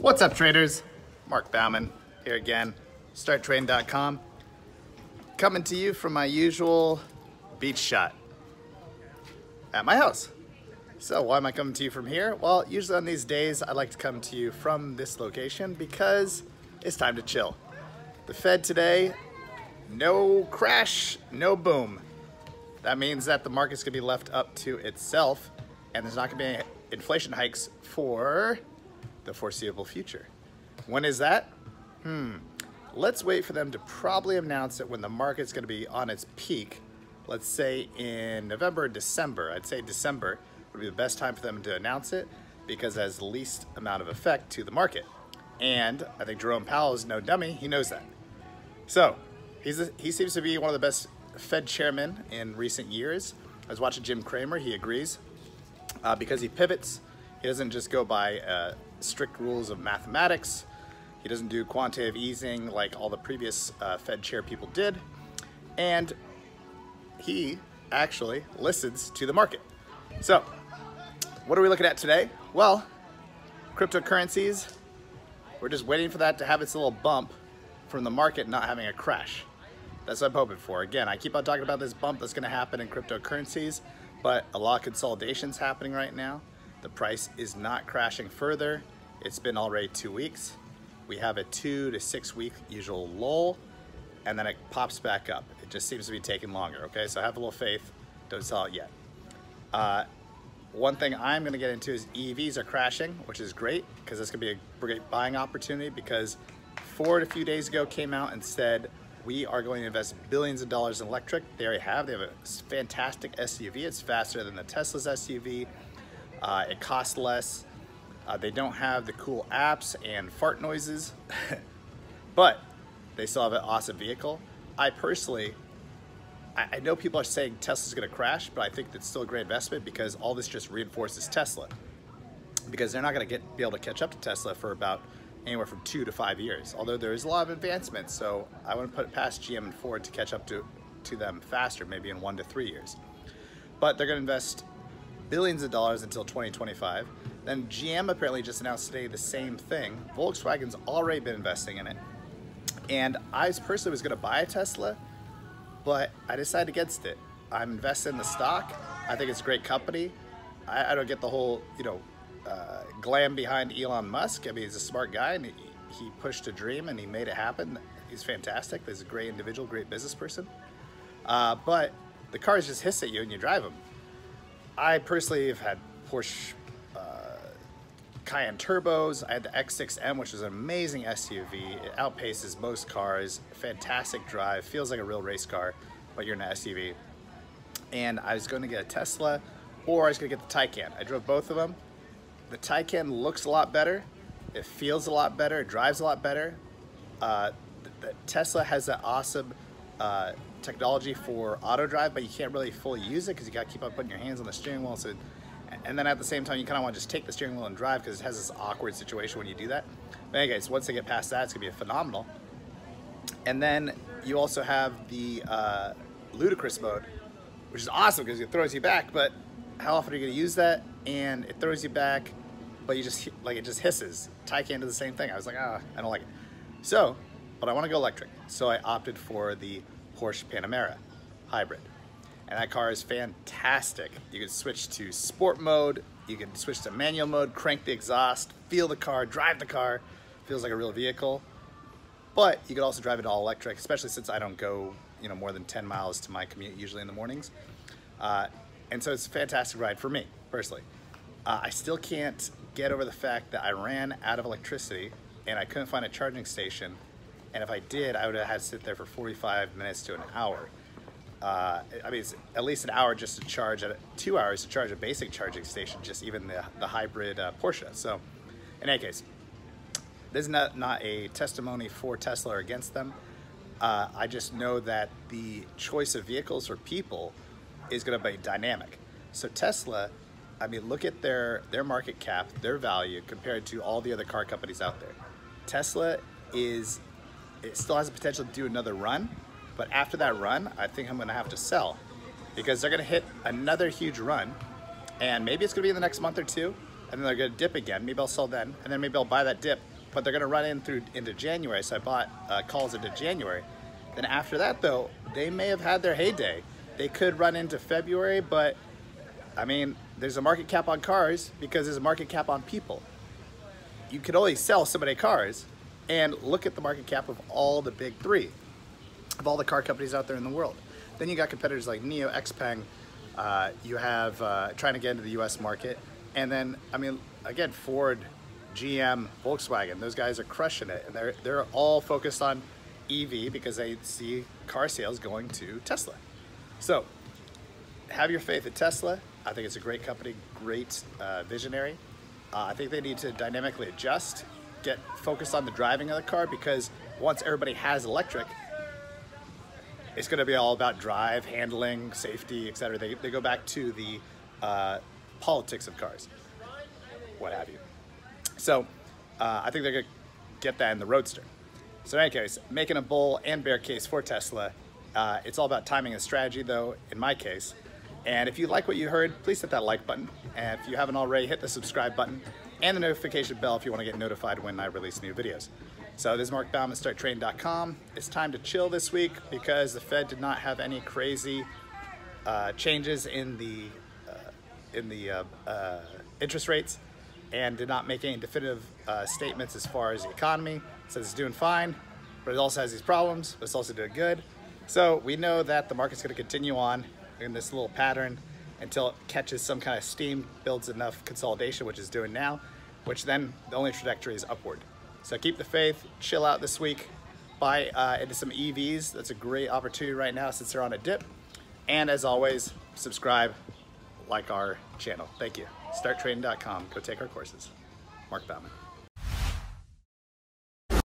What's up, traders? Mark Bauman here again, StartTrading.com, coming to you from my usual beach shot at my house. So why am I coming to you from here? Well, usually on these days, I like to come to you from this location because it's time to chill. The Fed today, no crash, no boom. That means that the market's gonna be left up to itself and there's not gonna be any inflation hikes for the foreseeable future. When is that? Let's wait for them to probably announce it when the market's gonna be on its peak. Let's say in November or December. I'd say December would be the best time for them to announce it because it has the least amount of effect to the market. And I think Jerome Powell is no dummy, he knows that. So he seems to be one of the best Fed chairmen in recent years. I was watching Jim Cramer, he agrees, because he pivots. He doesn't just go by strict rules of mathematics. He doesn't do quantitative easing like all the previous Fed chair people did. And he actually listens to the market. So, what are we looking at today? Well, cryptocurrencies, we're just waiting for that to have its little bump from the market not having a crash. That's what I'm hoping for. Again, I keep on talking about this bump that's gonna happen in cryptocurrencies, but a lot of consolidation's happening right now. The price is not crashing further. It's been already 2 weeks. We have a 2 to 6 week usual lull, and then it pops back up. It just seems to be taking longer, okay? So have a little faith, don't sell it yet. One thing I'm gonna get into is EVs are crashing, which is great, because it's gonna be a great buying opportunity because Ford a few days ago came out and said, we are going to invest billions of dollars in electric. They already have. They have a fantastic SUV. It's faster than the Tesla's SUV. It costs less. They don't have the cool apps and fart noises, but they still have an awesome vehicle. I personally, I know people are saying Tesla's gonna crash, but I think it's still a great investment because all this just reinforces Tesla. Because they're not gonna be able to catch up to Tesla for about anywhere from 2 to 5 years, although there is a lot of advancement, so I wouldn't put it past GM and Ford to catch up to them faster, maybe in 1 to 3 years. But they're gonna invest billions of dollars until 2025. Then GM apparently just announced today the same thing. Volkswagen's already been investing in it. And I personally was gonna buy a Tesla, but I decided against it. I'm invested in the stock. I think it's a great company. I don't get the whole, glam behind Elon Musk. I mean, he's a smart guy and he pushed a dream and he made it happen. He's fantastic. He's a great individual, great business person. But the cars just hiss at you and you drive them. I personally have had Porsche Cayenne turbos. I had the X6M, which is an amazing SUV. It outpaces most cars. Fantastic drive. Feels like a real race car, but you're in an SUV. And I was going to get a Tesla or I was going to get the Taycan. I drove both of them. The Taycan looks a lot better. It feels a lot better. It drives a lot better. The Tesla has that awesome technology for auto drive, but you can't really fully use it because you got to keep on putting your hands on the steering wheel. So, and then at the same time, you kind of want to just take the steering wheel and drive because it has this awkward situation when you do that. But anyways, once they get past that, it's gonna be phenomenal. And then you also have the ludicrous mode, which is awesome because it throws you back. But how often are you gonna use that? And it throws you back, but you just it just hisses. Taycan does the same thing. I was like, I don't like it. So, but I want to go electric, so I opted for the Porsche Panamera hybrid. And that car is fantastic. You can switch to sport mode, you can switch to manual mode, crank the exhaust, feel the car, drive the car. Feels like a real vehicle. But you could also drive it all electric, especially since I don't go more than 10 miles to my commute usually in the mornings. And so it's a fantastic ride for me, personally. I still can't get over the fact that I ran out of electricity and I couldn't find a charging station. And if I did, I would have had to sit there for 45 minutes to an hour. I mean, it's at least an hour just to charge, 2 hours to charge a basic charging station, just even the hybrid Porsche. So in any case, this is not a testimony for Tesla or against them. I just know that the choice of vehicles for people is gonna be dynamic. So Tesla, I mean, look at their market cap, their value compared to all the other car companies out there. Tesla it still has the potential to do another run, but after that run, I think I'm gonna have to sell because they're gonna hit another huge run and maybe it's gonna be in the next month or two and then they're gonna dip again. Maybe I'll sell then and then maybe I'll buy that dip but they're gonna run into January, so I bought calls into January. Then after that though, they may have had their heyday. They could run into February, but I mean, there's a market cap on cars because there's a market cap on people. You could only sell so many cars, and look at the market cap of all the big three, of all the car companies out there in the world. Then you got competitors like NIO, XPeng, you have trying to get into the US market, and then, I mean, again, Ford, GM, Volkswagen, those guys are crushing it, and they're all focused on EV because they see car sales going to Tesla. So have your faith in Tesla. I think it's a great company, great visionary. I think they need to dynamically adjust, get focused on the driving of the car, because once everybody has electric, it's going to be all about drive, handling, safety, etc. They go back to the politics of cars, what have you. So I think they're going to get that in the Roadster. So in any case, making a bull and bear case for Tesla. It's all about timing and strategy though, in my case. And if you like what you heard, please hit that like button. And if you haven't already, hit the subscribe button and the notification bell if you want to get notified when I release new videos. So this is Mark Baumann, StartTrading.com. It's time to chill this week because the Fed did not have any crazy changes in the interest rates and did not make any definitive statements as far as the economy. It says it's doing fine, but it also has these problems, but it's also doing good. So we know that the market's going to continue on in this little pattern until it catches some kind of steam, builds enough consolidation, which it's doing now, which then the only trajectory is upward. So keep the faith, chill out this week, buy into some EVs. That's a great opportunity right now since they're on a dip. And as always, subscribe, like our channel. Thank you. StartTrading.com. Go take our courses. Mark Baumann.